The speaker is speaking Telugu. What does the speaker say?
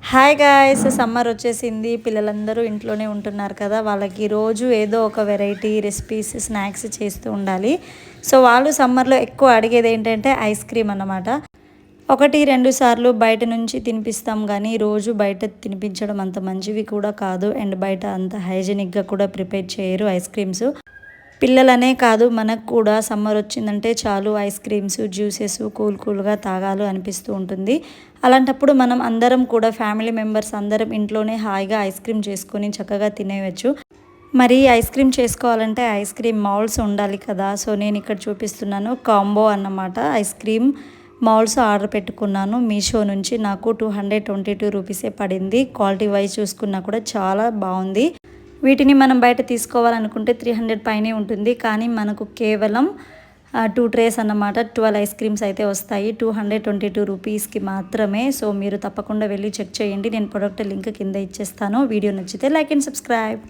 హాయ్ గాయ్స్, సమ్మర్ వచ్చేసింది. పిల్లలందరూ ఇంట్లోనే ఉంటున్నారు కదా, వాళ్ళకి రోజు ఏదో ఒక వెరైటీ రెసిపీస్ స్నాక్స్ చేస్తూ ఉండాలి. సో వాళ్ళు సమ్మర్లో ఎక్కువ అడిగేది ఏంటంటే ఐస్ క్రీమ్ అన్నమాట. 1-2 సార్లు బయట నుంచి తినిపిస్తాం కానీ రోజు బయట తినిపించడం అంత మంచివి కూడా కాదు. అండ్ బయట అంత హైజీనిక్గా కూడా ప్రిపేర్ చేయరు ఐస్ క్రీమ్స్. పిల్లలనే కాదు, మనకు కూడా సమ్మర్ వచ్చిందంటే చాలు ఐస్ క్రీమ్స్, జ్యూసెస్ కూల్గా తాగాలి అనిపిస్తూ ఉంటుంది. అలాంటప్పుడు మనం అందరం కూడా ఫ్యామిలీ మెంబర్స్ అందరం ఇంట్లోనే హాయిగా ఐస్ క్రీమ్ చేసుకొని చక్కగా తినేయచ్చు. మరి ఐస్ క్రీమ్ చేసుకోవాలంటే ఐస్ క్రీమ్ మౌల్డ్స్ ఉండాలి కదా. సో నేను ఇక్కడ చూపిస్తున్నాను కాంబో అన్నమాట. ఐస్ క్రీమ్ మౌల్డ్స్ ఆర్డర్ పెట్టుకున్నాను మీషో నుంచి. నాకు 222 రూపీసే పడింది. క్వాలిటీ వైజ్ చూసుకున్నా కూడా చాలా బాగుంది. వీటిని మనం బయట తీసుకోవాలనుకుంటే 300 పైనే ఉంటుంది. కానీ మనకు కేవలం 2 ట్రేస్ అన్నమాట 12 ఐస్ క్రీమ్స్ అయితే వస్తాయి 222 రూపీస్కి మాత్రమే. సో మీరు తప్పకుండా వెళ్ళి చెక్ చేయండి. నేను ప్రొడక్ట్ లింక్ కింద ఇచ్చేస్తాను. వీడియో నచ్చితే లైక్ అండ్ సబ్స్క్రైబ్.